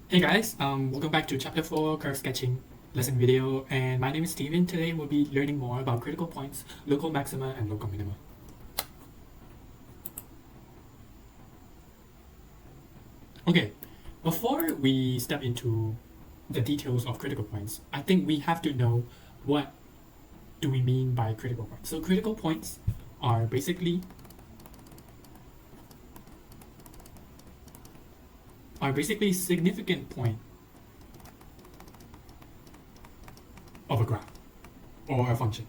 Hey guys, welcome back to chapter 4 curve sketching lesson video, and my name is Steven. Today we'll be learning more about critical points, local maxima, and local minima. Okay, before we step into the details of critical points, I think we have to know what do we mean by critical points. So critical points are basically significant point of a graph or a function.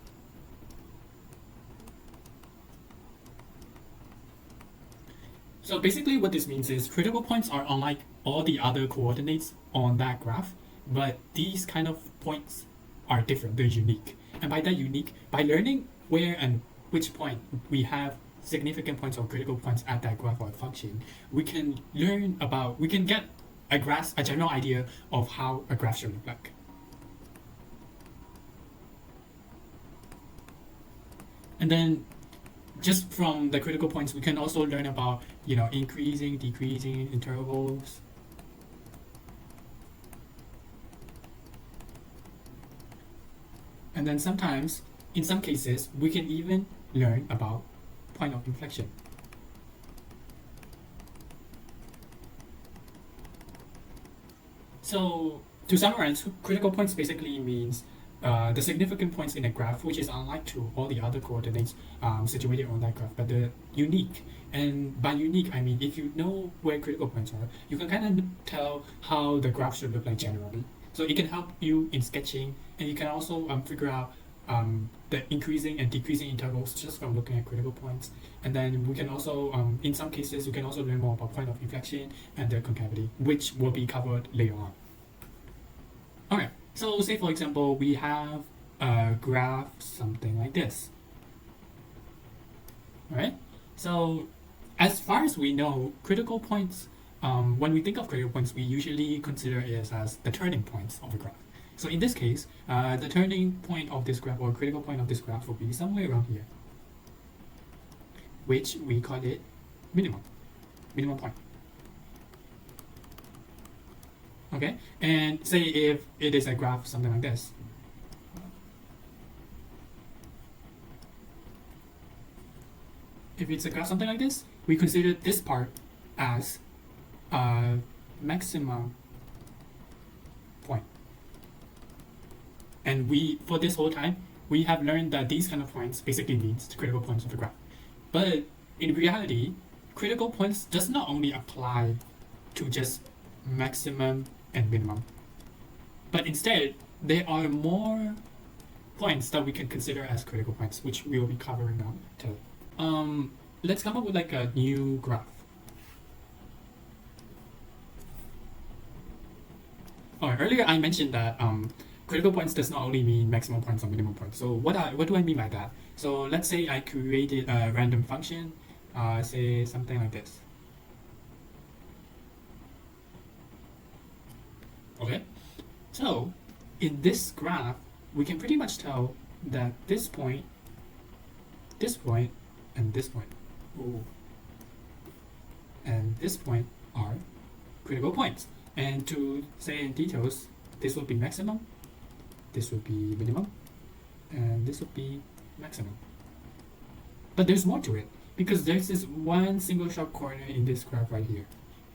So basically what this means is critical points are unlike all the other coordinates on that graph, but these kind of points are different, they're unique. And by that unique, by learning where and which point we have significant points or critical points at that graph or function, we can get a general idea of how a graph should look like. And then just from the critical points, we can also learn about, increasing, decreasing intervals. And then sometimes, in some cases, we can even learn about point of inflection. So to summarize, critical points basically means the significant points in a graph, which is unlike to all the other coordinates situated on that graph, but they're unique. And by unique, I mean if you know where critical points are, you can kind of tell how the graph should look like generally. So it can help you in sketching, and you can also figure out the increasing and decreasing intervals just from looking at critical points. And then we can also, in some cases, you can also learn more about point of inflection and their concavity, which will be covered later on. Okay, so say for example, we have a graph something like this. Right? So as far as we know, critical points, when we think of critical points, we usually consider it as the turning points of the graph. So in this case, the turning point of this graph or critical point of this graph will be somewhere around here, which we call it minimum point. Okay, and say if it is a graph something like this. If it's a graph something like this, we consider this part as a maximum point. And for this whole time, we have learned that these kind of points basically means the critical points of the graph. But in reality, critical points does not only apply to just maximum and minimum, but instead there are more points that we can consider as critical points, which we will be covering now today. Let's come up with like a new graph. Earlier I mentioned that critical points does not only mean maximum points or minimum points. So what do I mean by that? So let's say I created a random function, say something like this. Okay, so in this graph, we can pretty much tell that this point, and this point, and this point are critical points. And to say in details, this will be maximum, this will be minimum, and this will be maximum. But there's more to it, because there's this one single sharp corner in this graph right here.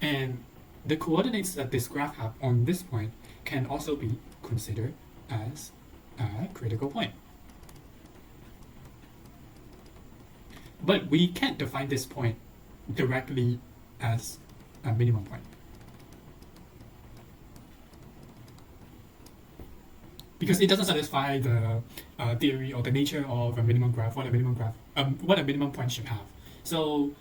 And the coordinates that this graph have on this point can also be considered as a critical point. But we can't define this point directly as a minimum point, because it doesn't satisfy the theory or the nature of a minimum graph, what a minimum point should have. So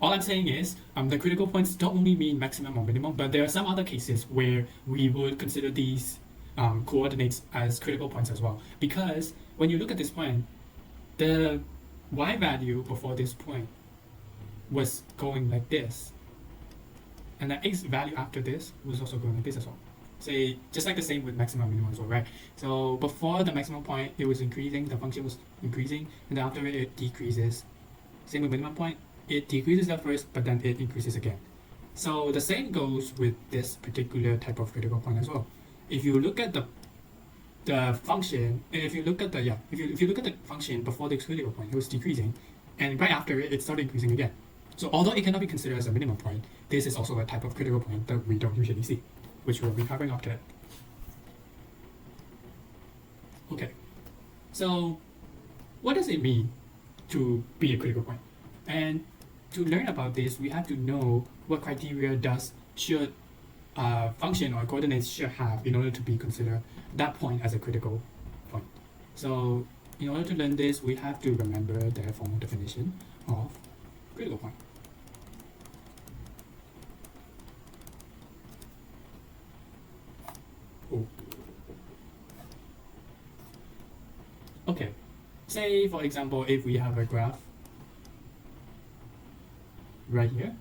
all I'm saying is the critical points don't only mean maximum or minimum, but there are some other cases where we would consider these coordinates as critical points as well. Because when you look at this point, the y value before this point was going like this, and the x value after this was also going like this as well. Say, just like the same with maximum and minimum as well, right? So before the maximum point, it was increasing, the function was increasing, and then after it decreases. Same with minimum point, it decreases at first, but then it increases again. So the same goes with this particular type of critical point as well. If you look at the function, if you look at the if you look at the function before this critical point, it was decreasing, and right after it started increasing again. So although it cannot be considered as a minimum point, this is also a type of critical point that we don't usually see, which we'll be covering up today. Okay, so what does it mean to be a critical point? And to learn about this, we have to know what criteria should function or coordinates should have in order to be considered that point as a critical point. So in order to learn this, we have to remember the formal definition of critical point. Oh. Okay, say for example, if we have a graph right here,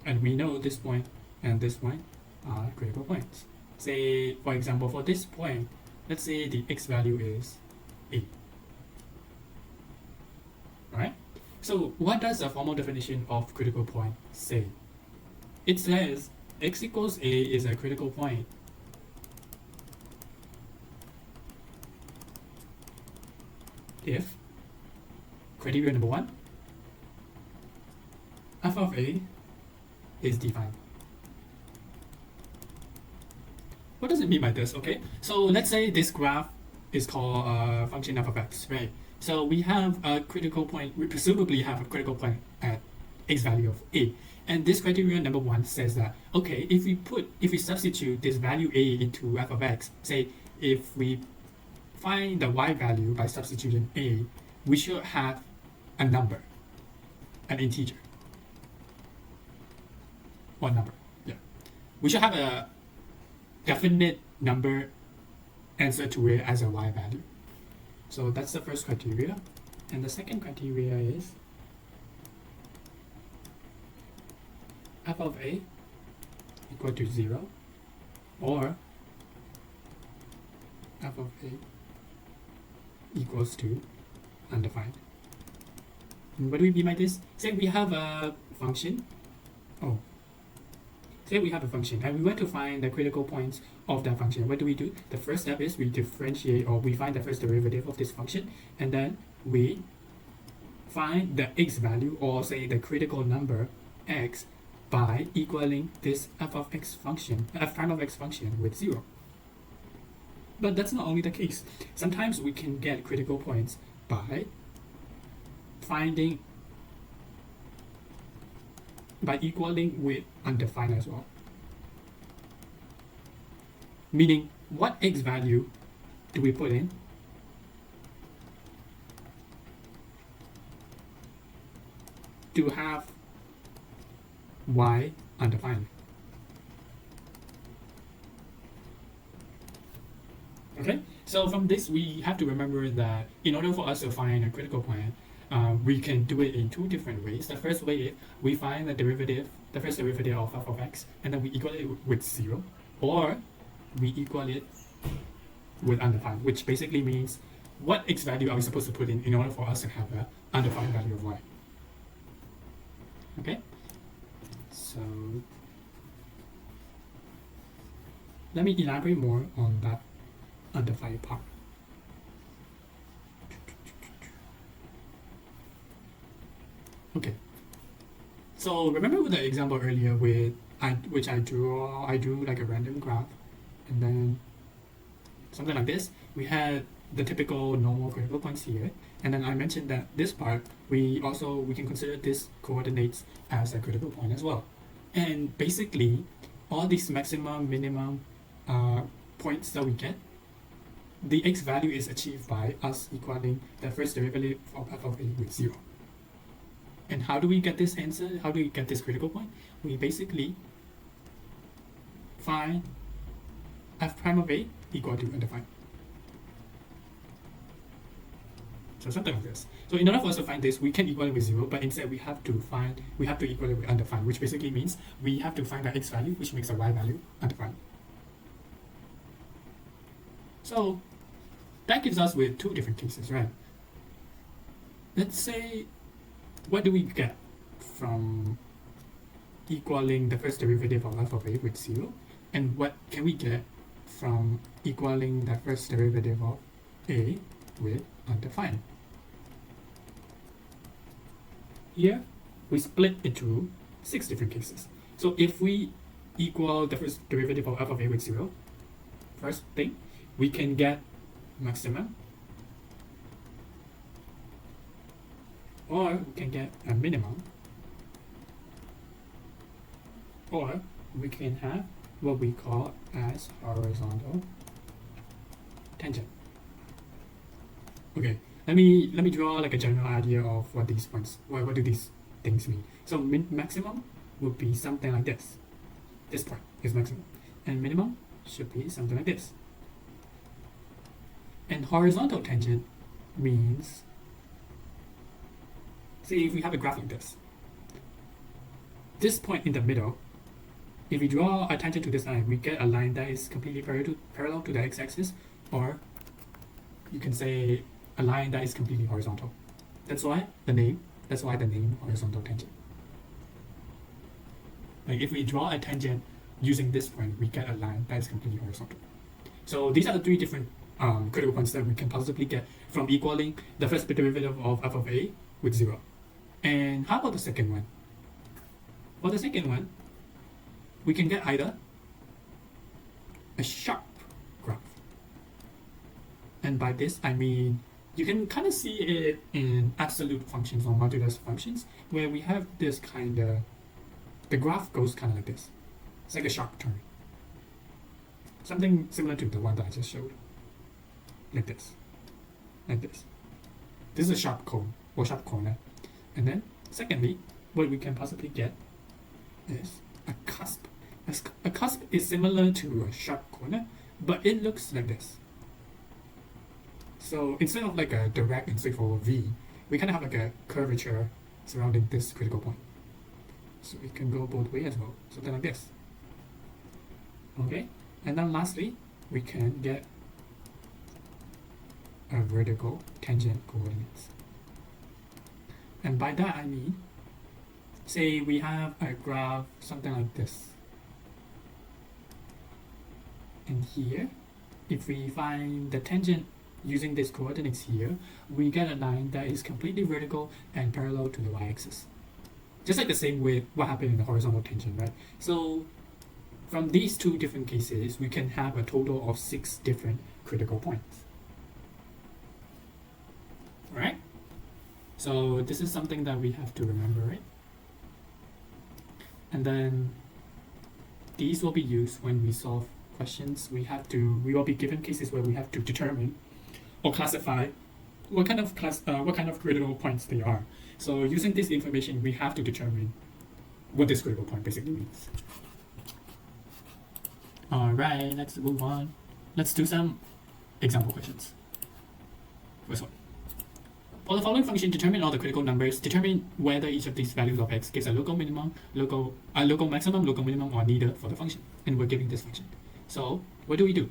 and we know this point and this point are critical points. Say for example, for this point, let's say the x value is a. Right? So what does the formal definition of critical point say? It says x equals a is a critical point if criteria number 1, f of a is defined. What does it mean by this? Okay, so let's say this graph is called function f of x, right? So we have a critical point, we presumably have a critical point at x value of a. And this criteria number 1 says that, okay, if we substitute this value a into f of x, say if we find the y value by substituting a, we should have a number, an integer. One number, yeah. We should have a definite number answer to it as a y value. So that's the first criteria. And the second criteria is f of a equal to 0 or f of a equals to undefined. And what do we mean by this? Say we have a function. Say we have a function and we want to find the critical points of that function. What do? The first step is we differentiate, or we find the first derivative of this function, and then we find the x value, or say the critical number x, by equaling this f of x function, f prime of x function with 0. But that's not only the case. Sometimes we can get critical points by equaling with undefined as well. Meaning, what x value do we put in to have y undefined? Okay, so from this we have to remember that in order for us to find a critical point, we can do it in two different ways. The first way is we find the first derivative of f of x, and then we equal it with 0, or we equal it with undefined, which basically means what x value are we supposed to put in order for us to have an undefined value of y. Okay, so let me elaborate more on that undefined part. Okay, so remember with the example earlier which I drew like a random graph, and then something like this. We had the typical normal critical points here, and then I mentioned that this part we can consider this coordinates as a critical point as well. And basically all these maximum, minimum points that we get, the x value is achieved by us equaling the first derivative of f of a with 0. And how do we get this answer? How do we get this critical point? We basically find f prime of a equal to undefined. So something like this. So in order for us to find this, we can equal it with 0, but instead we have to equal it with undefined, which basically means we have to find the x value, which makes the y value undefined. So that gives us with two different cases, right? Let's say, what do we get from equaling the first derivative of f of a with 0. And what can we get from equaling the first derivative of a with undefined? Here, we split into 6 different cases. So if we equal the first derivative of f of a with 0, first thing, we can get maximum, or we can get a minimum, or we can have what we call as horizontal tangent. Okay, let me draw like a general idea of what these points, what do these things mean. So maximum would be something like this. This point is maximum, and minimum should be something like this. And horizontal tangent means, see, if we have a graph like this point in the middle, if we draw a tangent to this line, we get a line that is completely parallel to the x-axis, or you can say a line that is completely horizontal. That's why the name horizontal tangent. Like if we draw a tangent using this point, we get a line that is completely horizontal. So these are the 3 different critical points that we can possibly get from equaling the first derivative of f of a with 0. And how about the second one? For the second one, we can get either a sharp graph. And by this, I mean, you can kind of see it in absolute functions or modulus functions, where we have this kind of, the graph goes kind of like this. It's like a sharp turn. Something similar to the one that I just showed. Like this. Like this. This is a sharp cone or sharp corner. And then, secondly, what we can possibly get is a cusp. A cusp is similar to a sharp corner, but it looks like this. So instead of like a direct and straightforward V, we kind of have like a curvature surrounding this critical point. So it can go both ways as well, something like this. Okay, and then lastly, we can get a vertical tangent coordinates. And by that I mean, say we have a graph something like this. And here, if we find the tangent using these coordinates here, we get a line that is completely vertical and parallel to the y-axis. Just like the same with what happened in the horizontal tangent, right? So from these 2 different cases, we can have a total of 6 different critical points. Alright? So this is something that we have to remember, right? And then these will be used when we solve questions. We will be given cases where we have to determine or classify what kind of critical points they are. So using this information, we have to determine what this critical point basically means. Alright, let's move on. Let's do some example questions. First one. For the following function, determine all the critical numbers. Determine whether each of these values of x gives a local minimum, local maximum, local minimum, or neither for the function. And we're giving this function. So what do we do?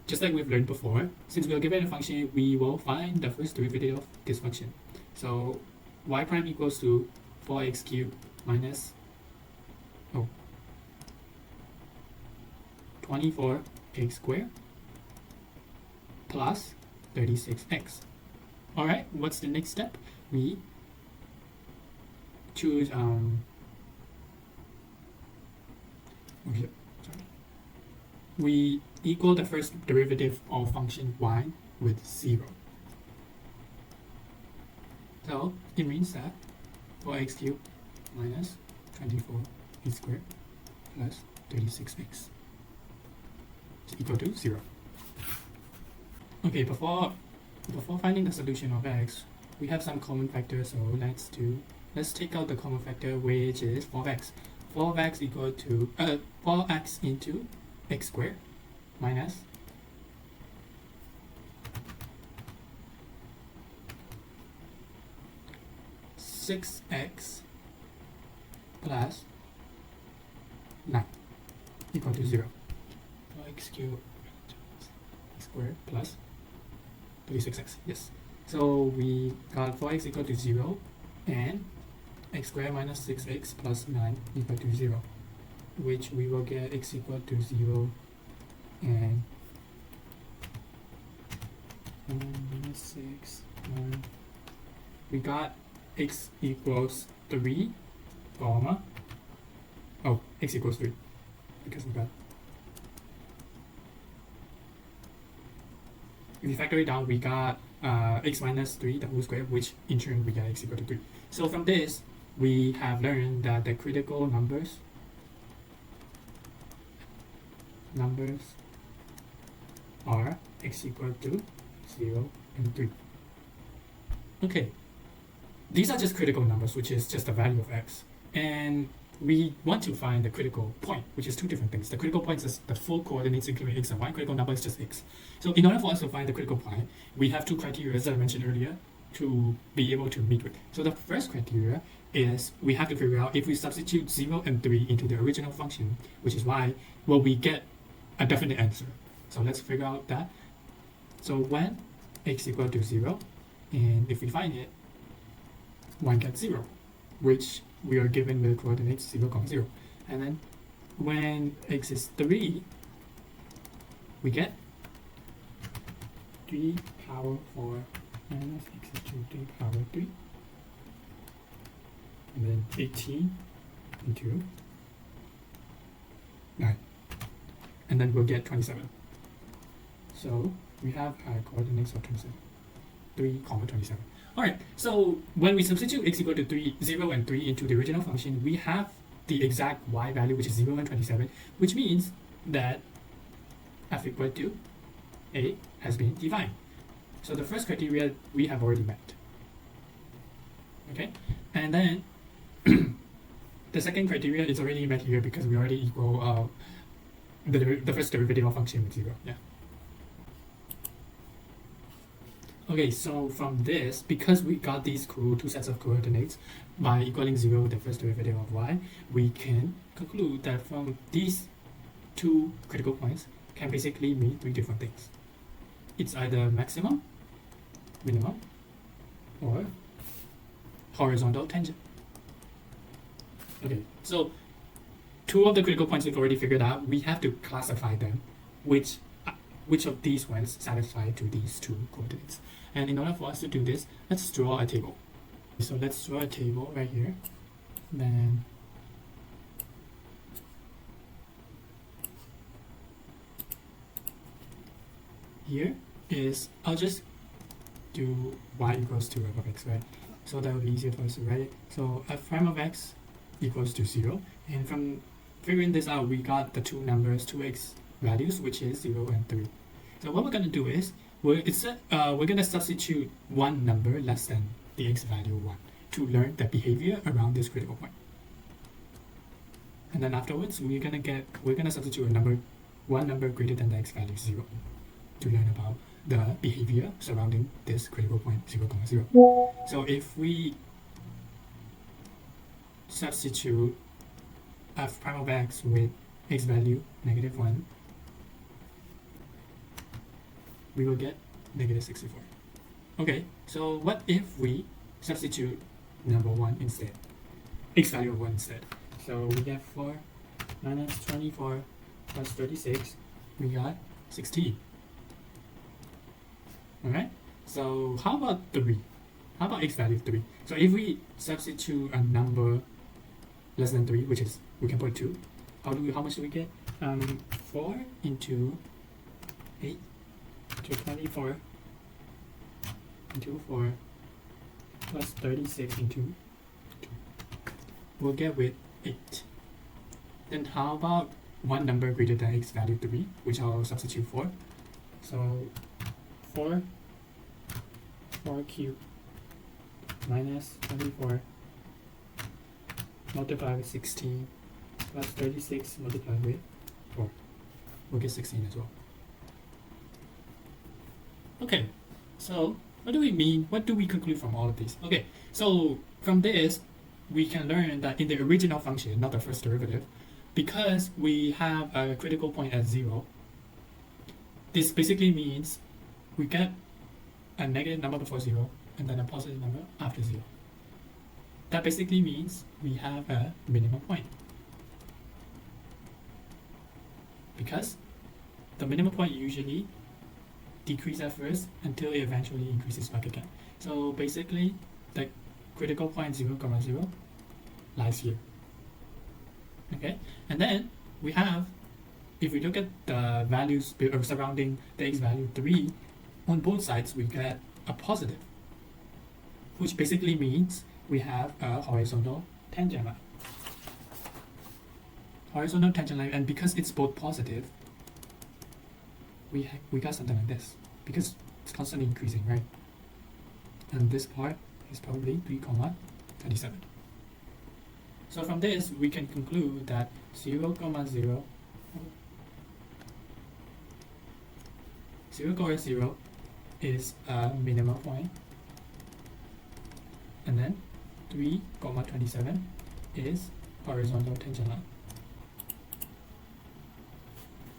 Just like we've learned before, since we are given a function, we will find the first derivative of this function. So y prime equals to 4x cubed minus 24x squared plus 36x. Alright, what's the next step? We choose we equal the first derivative of function y with 0. So it means that 4x cubed minus 24x squared plus 36x is equal to 0. Okay, before finding the solution of x, we have some common factors, so let's take out the common factor, which is 4x. 4x equal to 4x into x squared minus 6x plus 9 equal to 0. 4x cubed x squared plus 36x. Yes. So we got 4x equal to 0 and x squared minus 6x plus 9 equal to 0, which we will get x equal to 0 and minus 6, 1. We got x equals 3, comma, oh, x equals 3, because we got, if we factor it down, we got x minus 3 the whole square, which in turn we get x equal to 3. So from this, we have learned that the critical numbers are x equal to 0 and 3. Okay, these are just critical numbers, which is just the value of x, and we want to find the critical point, which is two different things. The critical point is the full coordinates including x and y. Critical number is just x. So in order for us to find the critical point, we have two criteria, as I mentioned earlier, to be able to meet with. So the first criteria is we have to figure out if we substitute 0 and 3 into the original function, which is y, will we get a definite answer. So let's figure out that. So when x equal to 0, and if we find it, y gets 0, which we are given with coordinates 0, 0. And then when x is 3, we get 3 power 4 minus x is 3 power 3. And then 18 into 9. And then we'll get 27. So we have our coordinates of 27. 3, 27. Alright, so when we substitute x equal to 3, 0 and 3 into the original function, we have the exact y value, which is 0 and 27, which means that f equal to a has been defined. So the first criteria we have already met. Okay, and then the second criteria is already met here because we already equal the first derivative of function with 0. Yeah. Okay, so from this, because we got these two sets of coordinates by equaling 0 with the first derivative of y, we can conclude that from these two critical points can basically mean three different things. It's either maximum, minimum, or horizontal tangent. Okay, so two of the critical points we've already figured out. We have to classify them, which of these ones satisfy to these two coordinates. And in order for us to do this, let's draw a table. So let's draw a table right here. Then here is, I'll just do y equals to f of x, right? So that will be easier for us to write it. So f prime of x equals to 0. And from figuring this out, we got the two numbers, two x values, which is 0 and 3. So what we're going to do is, we're going to substitute one number less than the x value 1 to learn the behavior around this critical point. And then afterwards, we're going to substitute one number greater than the x value 0 to learn about the behavior surrounding this critical point 0, 0. So if we substitute f prime of x with x value -1, we will get -64. Okay, so what if we substitute number 1 instead, x value of 1 instead? So we get 4 minus 24 plus 36, we got 16. Alright, so how about 3? How about x value of 3? So if we substitute a number less than 3, which is, we can put 2, how much do we get? 4 into 8 to 24 into 4 plus 36 into 2. We'll get with 8. Then how about one number greater than x value 3, which I'll substitute 4. So 4 cubed minus 24 multiplied with 16 plus 36 multiplied with 4. We'll get 16 as well. Okay, so what do we mean? What do we conclude from all of these? Okay, so from this, we can learn that in the original function, not the first derivative, because we have a critical point at 0, this basically means we get a negative number before 0 and then a positive number after 0. that basically means we have a minimum point. Because the minimum point usually decreases at first until it eventually increases back again. So basically, the critical point 0, 0 lies here. Okay, and then we have, if we look at the values surrounding the x value 3, on both sides we get a positive, which basically means we have a horizontal tangent line. Horizontal tangent line, and because it's both positive, we got something like this, because it's constantly increasing, right? And this part is probably 3, 37. So from this, we can conclude that 0, 0, 0, 0 is a minimum point, and then 3, 27 is horizontal tangent line.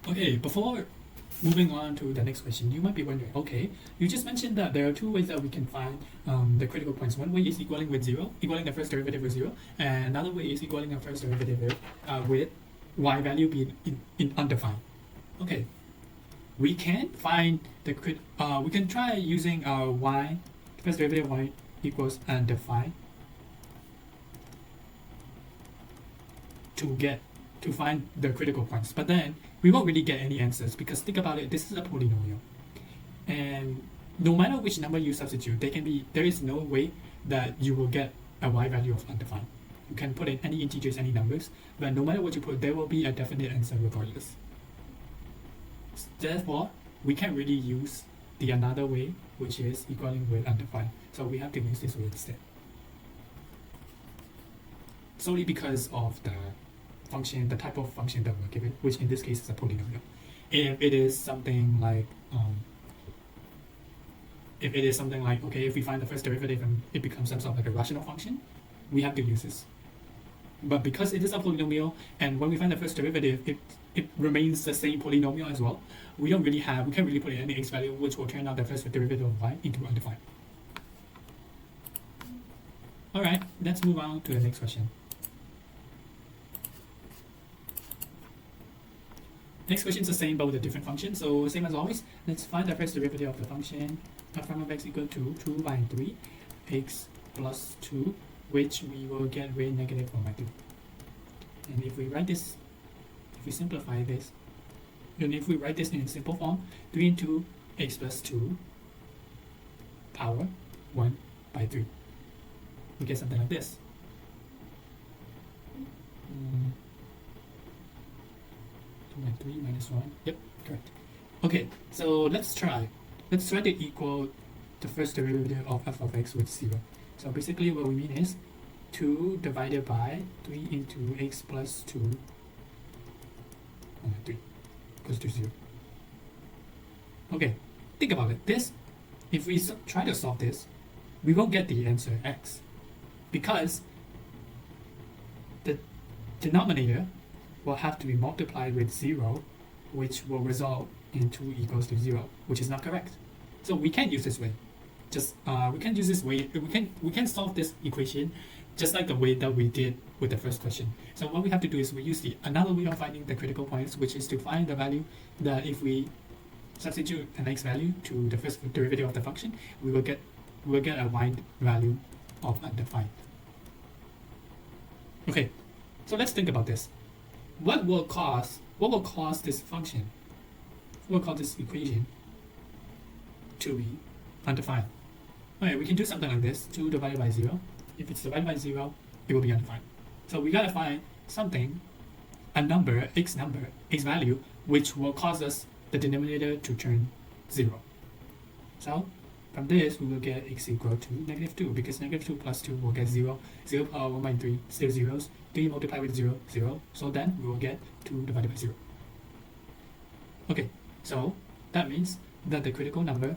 Okay, before moving on to the next question, you might be wondering, okay, you just mentioned that there are two ways that we can find the critical points. One way is equaling with 0, equaling the first derivative with 0, and another way is equaling the first derivative with y value being undefined. Okay, we can find the we can try using our y, first derivative y equals undefined to find the critical points, but then we won't really get any answers, because think about it, this is a polynomial, and no matter which number you substitute, there is no way that you will get a y value of undefined. You can put in any integers, any numbers, but no matter what you put, there will be a definite answer regardless. Therefore, we can't really use the another way, which is equaling with undefined. So we have to use this way instead. Solely because of the function, the type of function that we're given, which in this case is a polynomial. If it is something like, okay, if we find the first derivative and it becomes some sort of like a rational function, we have to use this. But because it is a polynomial, and when we find the first derivative, it remains the same polynomial as well, we can't really put in any x value, which will turn out the first derivative of y into undefined. Alright, let's move on to the next question. Next question is the same but with a different function. So same as always, let's find the first derivative of the function f prime of x equal to 2 by 3 x plus 2, which we will get with negative 1 by 2. And if we write this, if we simplify this, and if we write this in simple form, 3 into x plus 2 power 1 by 3, we get something like this. 2 by 3 minus 1. Yep, correct. Okay, so let's try to equal the first derivative of f of x with 0. So basically what we mean is 2 divided by 3 into x plus 2 1 by 3 equals to 0. Okay, think about it. This, if we try to solve this, we won't get the answer x, because the denominator will have to be multiplied with 0, which will result in 2 equals to 0, which is not correct. So we can't use this way. We can solve this equation just like the way that we did with the first question. So what we have to do is we use another way of finding the critical points, which is to find the value that if we substitute an x value to the first derivative of the function, we will get a y value of undefined. Okay, so let's think about this. What will cause this function, what will cause this equation to be undefined? Okay, we can do something like this. 2 divided by 0. If it's divided by 0, it will be undefined. So we gotta find something, a number, x value, which will cause us the denominator to turn 0. So from this, we will get x equal to negative 2, because negative 2 plus 2 will get 0. 0 power 1 by 3, still zeros. 3 multiplied with 0, 0. So then we will get 2 divided by 0. Okay, so that means that the critical number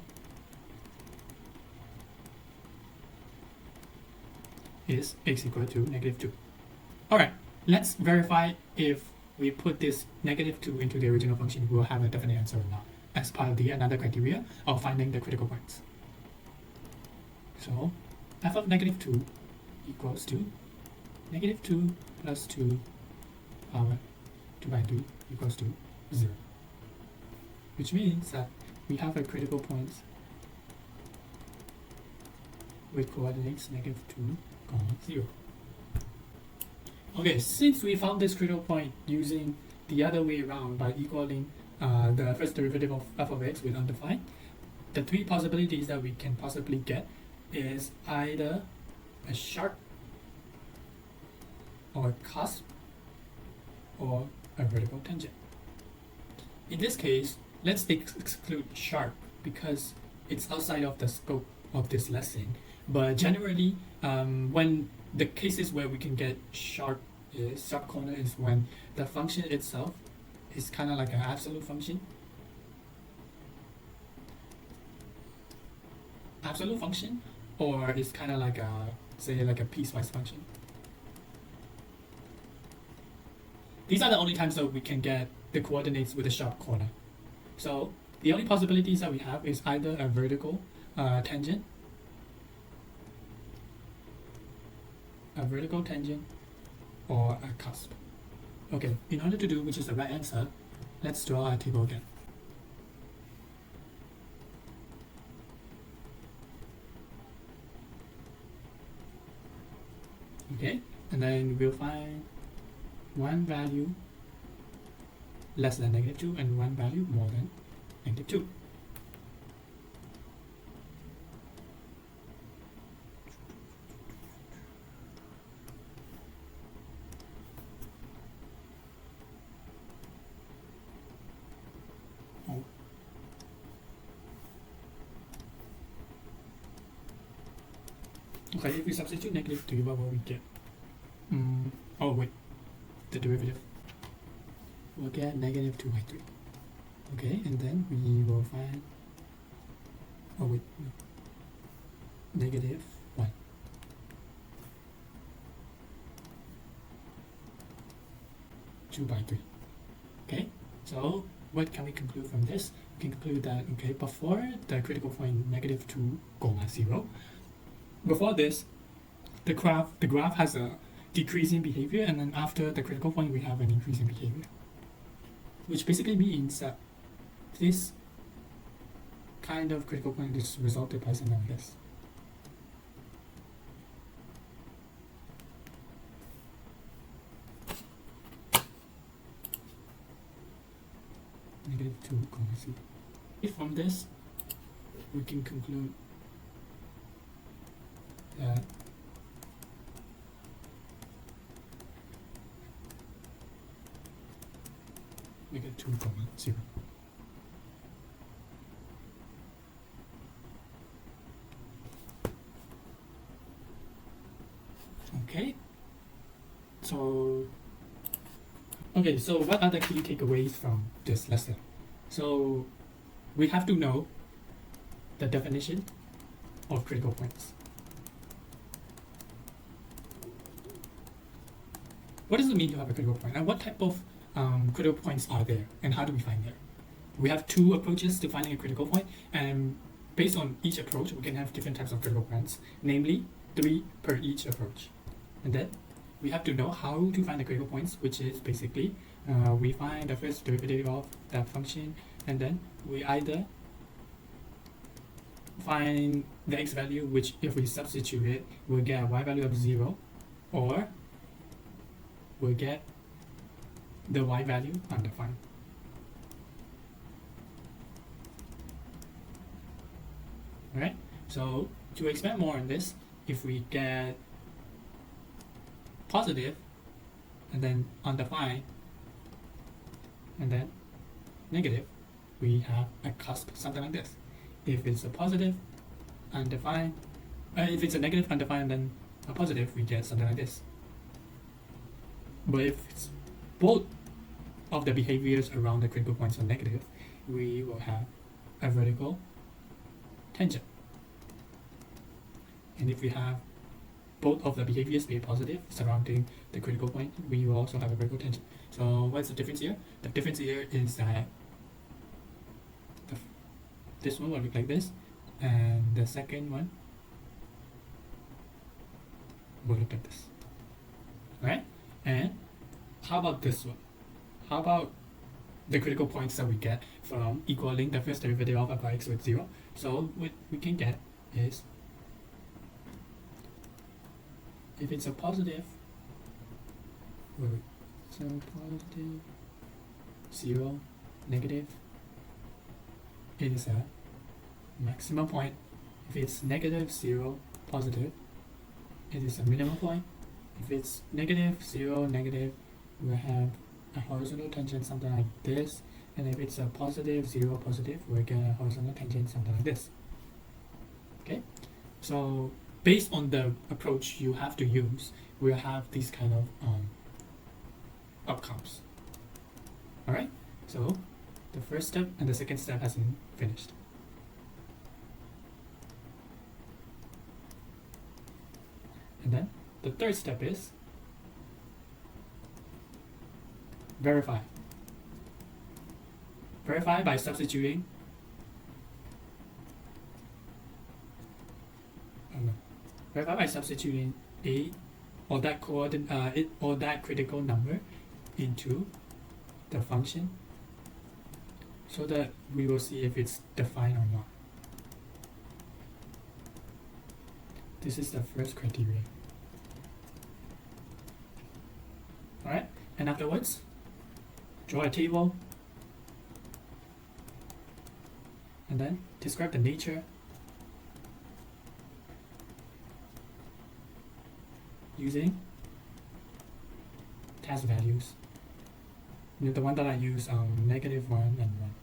is x equal to negative 2. Alright, let's verify if we put this negative 2 into the original function, we will have a definite answer or not, as part of another criteria of finding the critical points. So f of negative 2 equals to negative 2 plus 2 power 2 by 3 equals to 0. Which means that we have a critical point with coordinates negative 2, 0. Okay, since we found this critical point using the other way around by equaling the first derivative of f of x with undefined, the three possibilities that we can possibly get is either a sharp or a cusp or a vertical tangent. In this case, let's exclude sharp because it's outside of the scope of this lesson. But generally, when the cases where we can get sharp corner is when the function itself is kind of like an absolute function. Or it's kind of like like a piecewise function. These are the only times that we can get the coordinates with a sharp corner. So the only possibilities that we have is either a vertical tangent, or a cusp. Okay, in order to do which is the right answer, let's draw our table again. Okay, and then we'll find one value less than negative 2 and one value more than negative 2. Okay, if we substitute negative 3, what will we get? Oh wait, the derivative. We'll get negative 2 by 3. Okay, and then we will find, oh wait, no. Negative 1. Two by 3. Okay, so what can we conclude from this? We can conclude that, okay, before the critical point negative 2, 0, before this, the graph has a decreasing behavior, and then after the critical point, we have an increasing behavior. Which basically means that this kind of critical point is resulted by something like this. Negative 2, 0. If from this, we can conclude that negative 2, 0. Okay. So what are the key takeaways from this lesson? So we have to know the definition of critical points. What does it mean to have a critical point, and what type of critical points are there, and how do we find them? We have two approaches to finding a critical point, and based on each approach, we can have different types of critical points, namely 3 per each approach. And then we have to know how to find the critical points, which is basically we find the first derivative of that function, and then we either find the x value, which if we substitute it, we'll get a y value of 0, or we'll get the y value undefined. Alright, so to expand more on this, if we get positive and then undefined and then negative, we have a cusp, something like this. If it's a positive undefined, if it's a negative undefined then a positive, we get something like this. But if it's both of the behaviors around the critical points are negative, we will have a vertical tangent. And if we have both of the behaviors be positive surrounding the critical point, we will also have a vertical tangent. So what's the difference here? The difference here is that this one will look like this, and the second one will look at this. Right? And how about this one? How about the critical points that we get from equaling the first derivative of f by x with 0? So what we can get is, if it's a positive, so positive, 0, negative, it is a maximum point. If it's negative, 0, positive, it is a minimum point. If it's negative, 0, negative, we'll have a horizontal tangent, something like this. And if it's a positive, 0, positive, we'll get a horizontal tangent, something like this. Okay? So based on the approach you have to use, we'll have these kind of outcomes. Alright? So the first step and the second step hasn't finished. And then the third step is verify. Verify by substituting verify by substituting a or that coordinate or that critical number into the function, so that we will see if it's defined or not. This is the first criteria. Alright, and afterwards, draw a table and then describe the nature using test values. The one that I use, -1 and 1.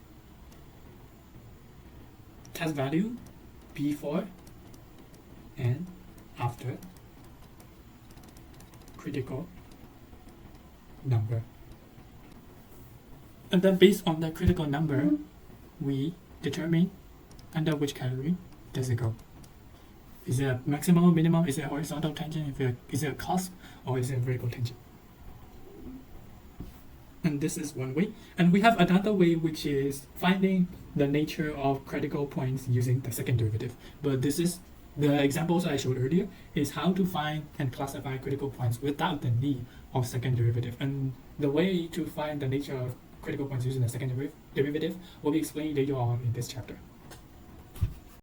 Test value before and after critical number. And then based on the critical number, we determine under which category does it go. Is it a maximum or minimum? Is it a horizontal tangent? Is it a cusp, or is it a vertical tangent? And this is one way. And we have another way, which is finding the nature of critical points using the second derivative. But this is the examples I showed earlier, is how to find and classify critical points without the need of second derivative. And the way to find the nature of critical points using the second derivative will be explained later on in this chapter.